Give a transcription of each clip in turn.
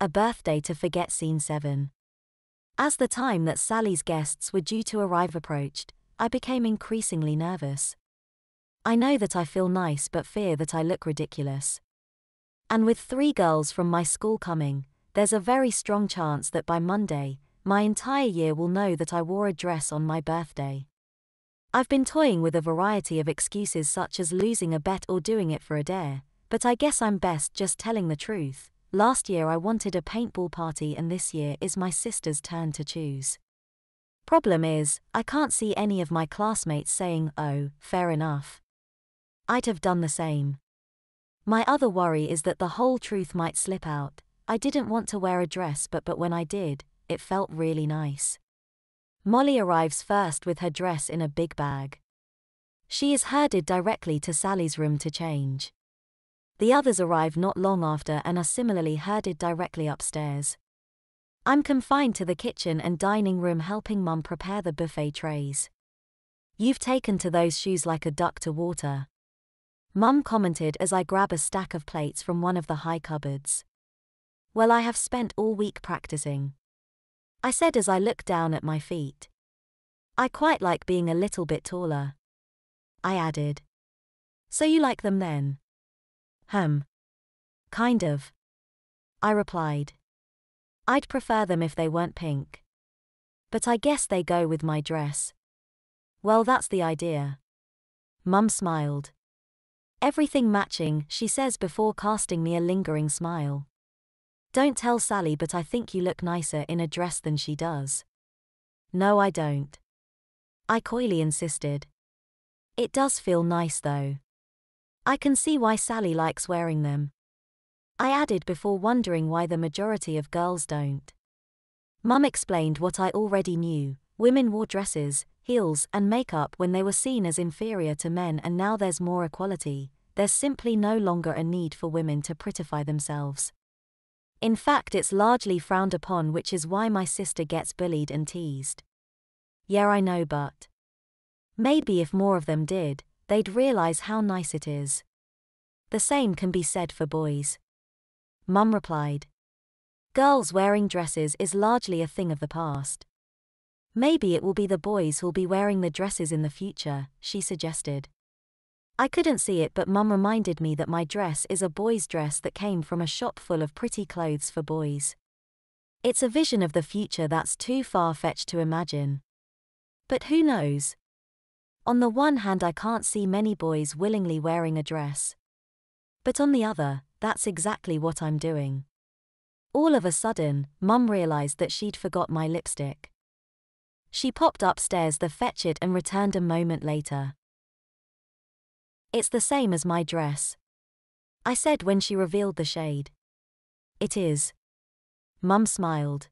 A Birthday to Forget Scene 7. As the time that Sally's guests were due to arrive approached, I became increasingly nervous. I know that I feel nice but fear that I look ridiculous. And with 3 girls from my school coming, there's a very strong chance that by Monday, my entire year will know that I wore a dress on my birthday. I've been toying with a variety of excuses such as losing a bet or doing it for a dare, but I guess I'm best just telling the truth. Last year I wanted a paintball party and this year is my sister's turn to choose. Problem is, I can't see any of my classmates saying, "Oh, fair enough." I'd have done the same. My other worry is that the whole truth might slip out. I didn't want to wear a dress but when I did, it felt really nice. Molly arrives first with her dress in a big bag. She is herded directly to Sally's room to change. The others arrive not long after and are similarly herded directly upstairs. I'm confined to the kitchen and dining room helping Mum prepare the buffet trays. "You've taken to those shoes like a duck to water," Mum commented as I grab a stack of plates from one of the high cupboards. "Well, I have spent all week practicing," I said as I looked down at my feet. "I quite like being a little bit taller," I added. "So you like them then?" Kind of," I replied. "I'd prefer them if they weren't pink. But I guess they go with my dress." "Well, that's the idea." Mum smiled. "Everything matching," she says before casting me a lingering smile. "Don't tell Sally, but I think you look nicer in a dress than she does." "No, I don't," I coyly insisted. "It does feel nice though. I can see why Sally likes wearing them," I added before wondering why the majority of girls don't. Mum explained what I already knew. Women wore dresses, heels, and makeup when they were seen as inferior to men, and now there's more equality. There's simply no longer a need for women to prettify themselves. In fact, it's largely frowned upon, which is why my sister gets bullied and teased. Yeah, I know, but maybe if more of them did, they'd realize how nice it is. The same can be said for boys. Mum replied. Girls wearing dresses is largely a thing of the past. Maybe it will be the boys who'll be wearing the dresses in the future, she suggested. I couldn't see it, but Mum reminded me that my dress is a boy's dress that came from a shop full of pretty clothes for boys. It's a vision of the future that's too far-fetched to imagine. But who knows? On the one hand, I can't see many boys willingly wearing a dress. But on the other, that's exactly what I'm doing. All of a sudden, Mum realized that she'd forgot my lipstick. She popped upstairs to fetch it and returned a moment later. It's the same as my dress, I said when she revealed the shade. It is. Mum smiled.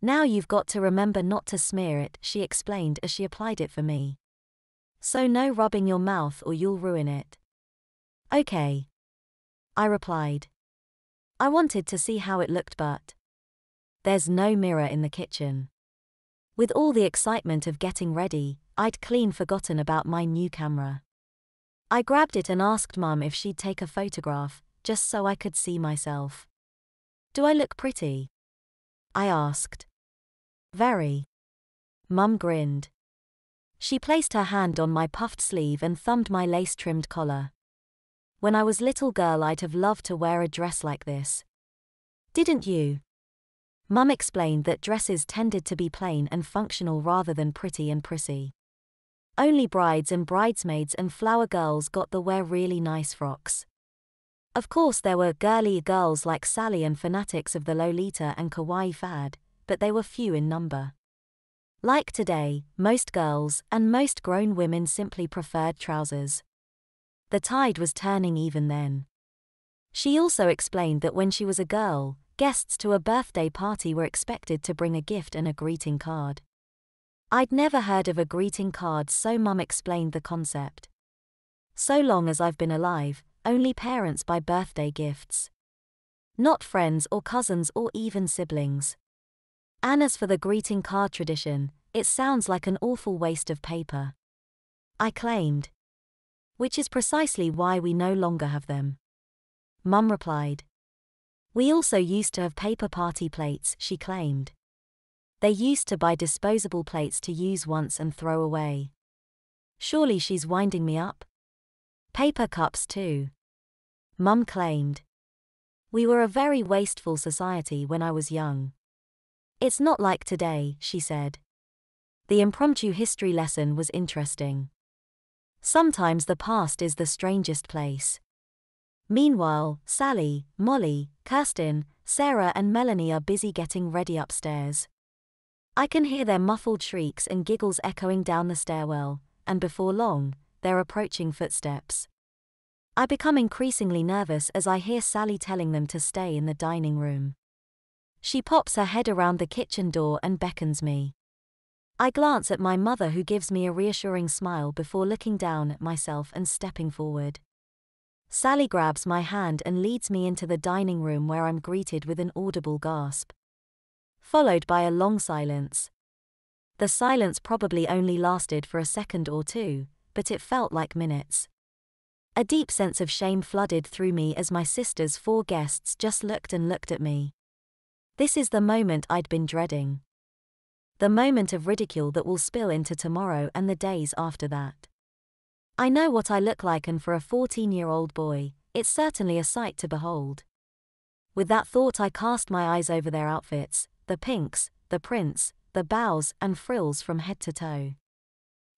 Now you've got to remember not to smear it, she explained as she applied it for me. So no rubbing your mouth or you'll ruin it. Okay, I replied. I wanted to see how it looked, but there's no mirror in the kitchen. With all the excitement of getting ready, I'd clean forgotten about my new camera. I grabbed it and asked Mum if she'd take a photograph, just so I could see myself. Do I look pretty? I asked. Very. Mum grinned. She placed her hand on my puffed sleeve and thumbed my lace-trimmed collar. When I was little girl, I'd have loved to wear a dress like this. Didn't you? Mum explained that dresses tended to be plain and functional rather than pretty and prissy. Only brides and bridesmaids and flower girls got to wear really nice frocks. Of course there were girly girls like Sally and fanatics of the Lolita and kawaii fad, but they were few in number. Like today, most girls and most grown women simply preferred trousers. The tide was turning even then. She also explained that when she was a girl, guests to a birthday party were expected to bring a gift and a greeting card. I'd never heard of a greeting card, so Mum explained the concept. So long as I've been alive, only parents buy birthday gifts. Not friends or cousins or even siblings. And as for the greeting card tradition, it sounds like an awful waste of paper, I claimed. Which is precisely why we no longer have them. Mum replied. We also used to have paper party plates, she claimed. They used to buy disposable plates to use once and throw away. Surely she's winding me up? Paper cups too. Mum claimed. We were a very wasteful society when I was young. It's not like today, she said. The impromptu history lesson was interesting. Sometimes the past is the strangest place. Meanwhile, Sally, Molly, Kirsten, Sarah and Melanie are busy getting ready upstairs. I can hear their muffled shrieks and giggles echoing down the stairwell, and before long, they're approaching footsteps. I become increasingly nervous as I hear Sally telling them to stay in the dining room. She pops her head around the kitchen door and beckons me. I glance at my mother, who gives me a reassuring smile before looking down at myself and stepping forward. Sally grabs my hand and leads me into the dining room, where I'm greeted with an audible gasp, followed by a long silence. The silence probably only lasted for a second or two, but it felt like minutes. A deep sense of shame flooded through me as my sister's 4 guests just looked at me. This is the moment I'd been dreading. The moment of ridicule that will spill into tomorrow and the days after that. I know what I look like, and for a 14-year-old boy, it's certainly a sight to behold. With that thought, I cast my eyes over their outfits, the pinks, the prints, the bows and frills from head to toe.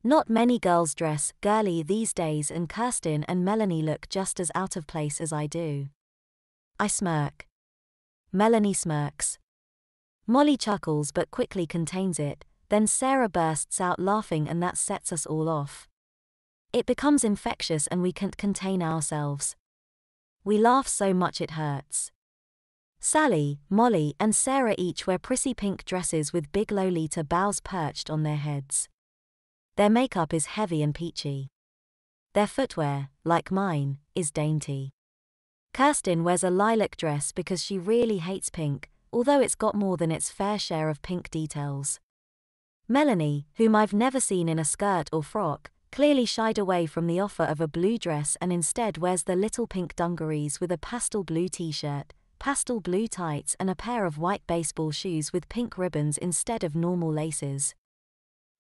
Not many girls dress girly these days, and Kirsten and Melanie look just as out of place as I do. I smirk. Melanie smirks. Molly chuckles but quickly contains it, then Sarah bursts out laughing, and that sets us all off. It becomes infectious and we can't contain ourselves. We laugh so much it hurts. Sally, Molly and Sarah each wear prissy pink dresses with big Lolita bows perched on their heads. Their makeup is heavy and peachy. Their footwear, like mine, is dainty. Kirsten wears a lilac dress because she really hates pink, although it's got more than its fair share of pink details. Melanie, whom I've never seen in a skirt or frock, clearly shied away from the offer of a blue dress and instead wears the little pink dungarees with a pastel blue t-shirt, pastel blue tights and a pair of white baseball shoes with pink ribbons instead of normal laces.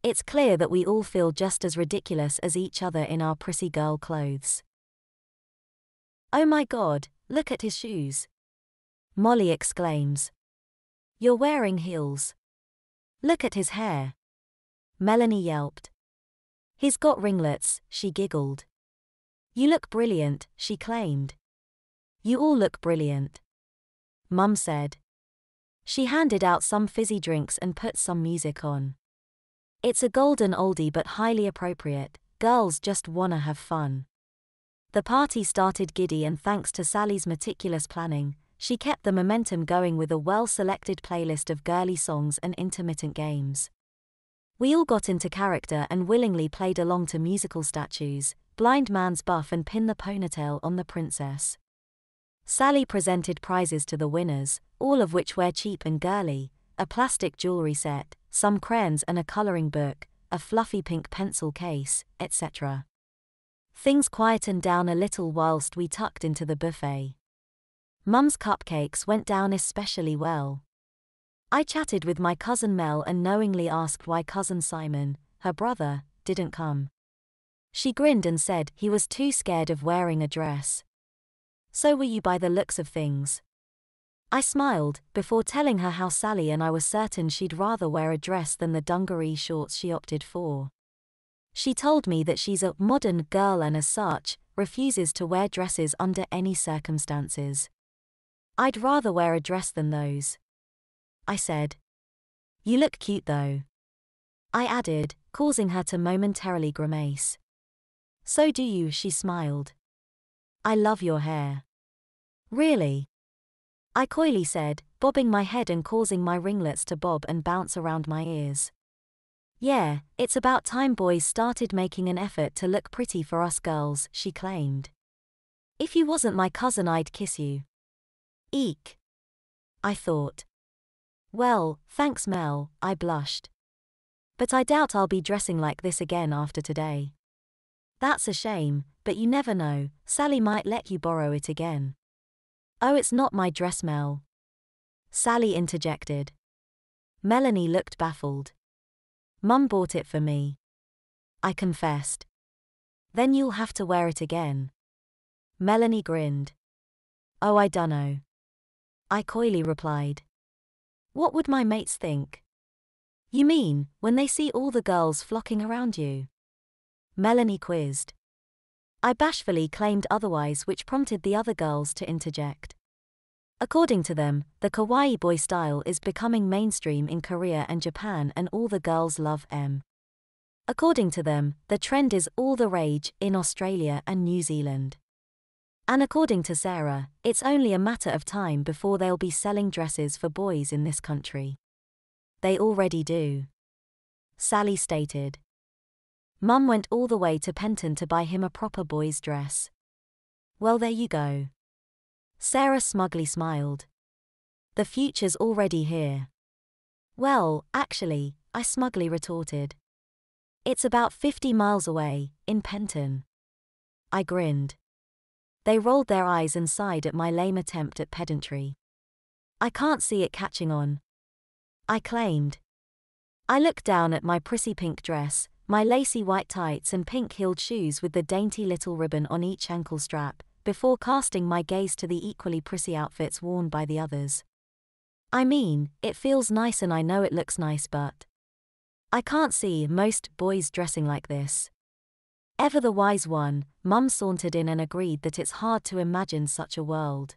It's clear that we all feel just as ridiculous as each other in our prissy girl clothes. Oh my God, look at his shoes! Molly exclaims. You're wearing heels. Look at his hair. Melanie yelped. He's got ringlets, she giggled. You look brilliant, she claimed. You all look brilliant, Mum said. She handed out some fizzy drinks and put some music on. It's a golden oldie but highly appropriate. Girls just wanna have fun. The party started giddy, and thanks to Sally's meticulous planning, she kept the momentum going with a well-selected playlist of girly songs and intermittent games. We all got into character and willingly played along to musical statues, Blind Man's Buff and Pin the Ponytail on the Princess. Sally presented prizes to the winners, all of which were cheap and girly: a plastic jewelry set, some crayons and a coloring book, a fluffy pink pencil case, etc. Things quietened down a little whilst we tucked into the buffet. Mum's cupcakes went down especially well. I chatted with my cousin Mel and knowingly asked why cousin Simon, her brother, didn't come. She grinned and said he was too scared of wearing a dress. So were you by the looks of things. I smiled, before telling her how Sally and I were certain she'd rather wear a dress than the dungaree shorts she opted for. She told me that she's a modern girl and as such, refuses to wear dresses under any circumstances. I'd rather wear a dress than those, I said. You look cute though, I added, causing her to momentarily grimace. So do you, she smiled. I love your hair. Really? I coyly said, bobbing my head and causing my ringlets to bob and bounce around my ears. Yeah, it's about time boys started making an effort to look pretty for us girls, she claimed. If you wasn't my cousin, I'd kiss you. Eek, I thought. Well, thanks Mel, I blushed. But I doubt I'll be dressing like this again after today. That's a shame, but you never know, Sally might let you borrow it again. Oh, it's not my dress, Mel. Sally interjected. Melanie looked baffled. Mum bought it for me, I confessed. Then you'll have to wear it again. Melanie grinned. Oh, I dunno. I coyly replied. What would my mates think? You mean, when they see all the girls flocking around you? Melanie quizzed. I bashfully claimed otherwise, which prompted the other girls to interject. According to them, the kawaii boy style is becoming mainstream in Korea and Japan, and all the girls love them. According to them, the trend is all the rage in Australia and New Zealand. And according to Sarah, it's only a matter of time before they'll be selling dresses for boys in this country. They already do, Sally stated. Mum went all the way to Penton to buy him a proper boy's dress. Well, there you go. Sarah smugly smiled. The future's already here. Well, actually, I smugly retorted. It's about 50 miles away, in Penton. I grinned. They rolled their eyes and sighed at my lame attempt at pedantry. I can't see it catching on, I claimed. I looked down at my prissy pink dress, my lacy white tights and pink-heeled shoes with the dainty little ribbon on each ankle strap, before casting my gaze to the equally prissy outfits worn by the others. I mean, it feels nice and I know it looks nice, but I can't see most boys dressing like this. Ever the wise one, Mum sauntered in and agreed that it's hard to imagine such a world.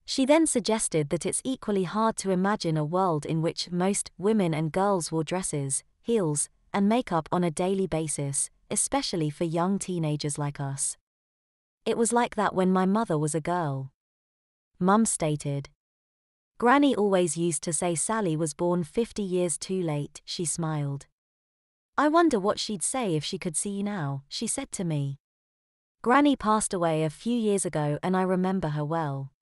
She then suggested that it's equally hard to imagine a world in which most women and girls wore dresses, heels, and makeup on a daily basis, especially for young teenagers like us. It was like that when my mother was a girl, Mum stated. Granny always used to say Sally was born 50 years too late, she smiled. I wonder what she'd say if she could see you now, she said to me. Granny passed away a few years ago and I remember her well.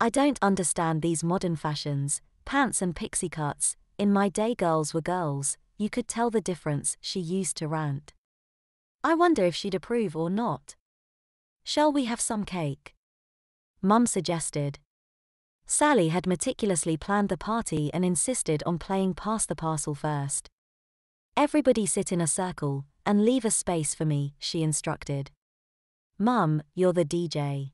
I don't understand these modern fashions, pants and pixie cuts. In my day girls were girls, you could tell the difference, she used to rant. I wonder if she'd approve or not. Shall we have some cake? Mum suggested. Sally had meticulously planned the party and insisted on playing pass the parcel first. Everybody sit in a circle, and leave a space for me, she instructed. Mum, you're the DJ.